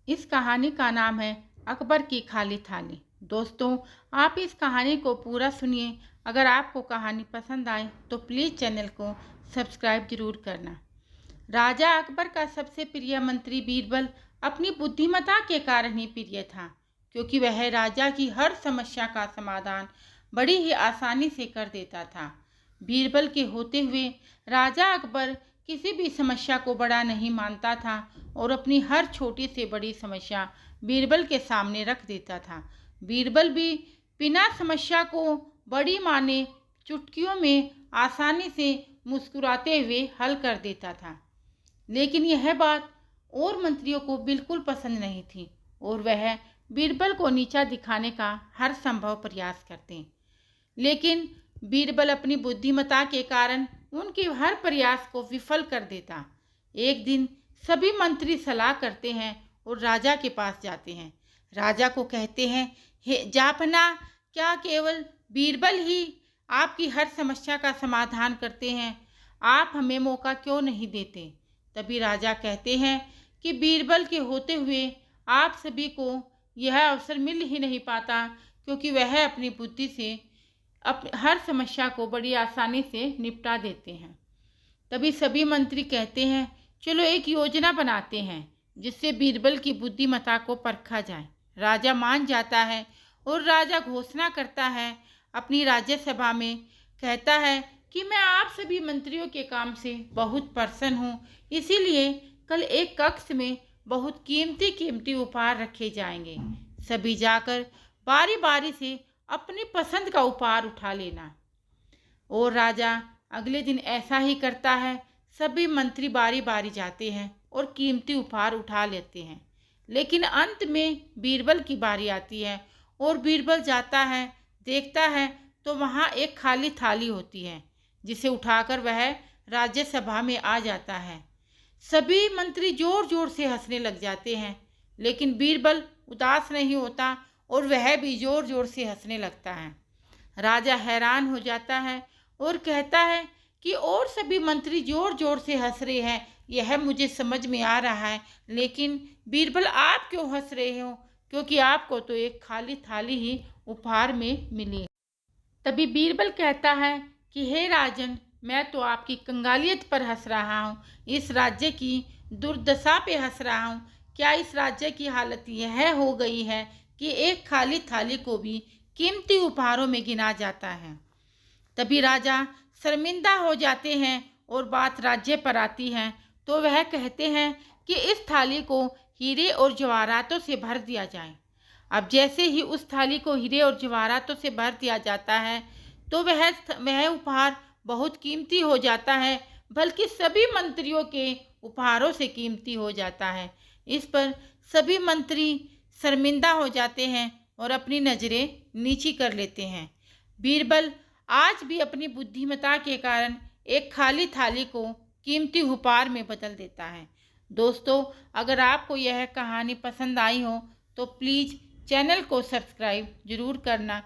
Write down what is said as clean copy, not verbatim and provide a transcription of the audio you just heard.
इस कहानी का नाम है अकबर की खाली थाली। दोस्तों, आप इस कहानी को पूरा सुनिए। अगर आपको कहानी पसंद आए तो प्लीज़ चैनल को सब्सक्राइब जरूर करना। राजा अकबर का सबसे प्रिय मंत्री बीरबल अपनी बुद्धिमत्ता के कारण ही प्रिय था, क्योंकि वह राजा की हर समस्या का समाधान बड़ी ही आसानी से कर देता था। बीरबल के होते हुए राजा अकबर किसी भी समस्या को बड़ा नहीं मानता था और अपनी हर छोटी से बड़ी समस्या बीरबल के सामने रख देता था। बीरबल भी बिना समस्या को बड़ी माने चुटकियों में आसानी से मुस्कुराते हुए हल कर देता था। लेकिन यह बात और मंत्रियों को बिल्कुल पसंद नहीं थी और वह बीरबल को नीचा दिखाने का हर संभव प्रयास करते। लेकिन बीरबल अपनी बुद्धिमत्ता के कारण उनके हर प्रयास को विफल कर देता। एक दिन सभी मंत्री सलाह करते हैं और राजा के पास जाते हैं। राजा को कहते हैं, हे जापना, क्या केवल बीरबल ही आपकी हर समस्या का समाधान करते हैं? आप हमें मौका क्यों नहीं देते? तभी राजा कहते हैं कि बीरबल के होते हुए आप सभी को यह अवसर मिल ही नहीं पाता, क्योंकि वह अपनी बुद्धि से हर समस्या को बड़ी आसानी से निपटा देते हैं। तभी सभी मंत्री कहते हैं, चलो एक योजना बनाते हैं जिससे बीरबल की बुद्धिमत्ता को परखा जाए। राजा मान जाता है और राजा घोषणा करता है अपनी राज्यसभा में, कहता है कि मैं आप सभी मंत्रियों के काम से बहुत प्रसन्न हूँ, इसीलिए कल एक कक्ष में बहुत कीमती कीमती उपहार रखे जाएंगे। सभी जाकर बारी बारी से अपनी पसंद का उपहार उठा लेना। और राजा अगले दिन ऐसा ही करता है। सभी मंत्री बारी बारी जाते हैं और कीमती उपहार उठा लेते हैं। लेकिन अंत में बीरबल की बारी आती है और बीरबल जाता है, देखता है तो वहाँ एक खाली थाली होती है, जिसे उठाकर वह राज्यसभा में आ जाता है। सभी मंत्री जोर जोर से हंसने लग जाते हैं, लेकिन बीरबल उदास नहीं होता और वह भी जोर जोर से हंसने लगता है। राजा हैरान हो जाता है और कहता है कि और सभी मंत्री जोर जोर से हंस रहे हैं, यह मुझे समझ में आ रहा है, लेकिन बीरबल आप क्यों हंस रहे हो? क्योंकि आपको तो एक खाली थाली ही उपहार में मिली। तभी बीरबल कहता है कि हे राजन, मैं तो आपकी कंगालियत पर हंस रहा हूँ, इस राज्य की दुर्दशा पे हंस रहा हूँ। क्या इस राज्य की हालत यह हो गई है कि एक खाली थाली को भी कीमती उपहारों में गिना जाता है? तभी राजा शर्मिंदा हो जाते हैं और बात राज्य पर आती है, तो वह कहते हैं कि इस थाली को हीरे और जवाहरातों से भर दिया जाए। अब जैसे ही उस थाली को हीरे और जवाहरातों से भर दिया जाता है तो वह उपहार बहुत कीमती हो जाता है, बल्कि सभी मंत्रियों के उपहारों से कीमती हो जाता है। इस पर सभी मंत्री शर्मिंदा हो जाते हैं और अपनी नज़रें नीची कर लेते हैं। बीरबल आज भी अपनी बुद्धिमत्ता के कारण एक खाली थाली को कीमती उपहार में बदल देता है। दोस्तों, अगर आपको यह कहानी पसंद आई हो तो प्लीज़ चैनल को सब्सक्राइब जरूर करना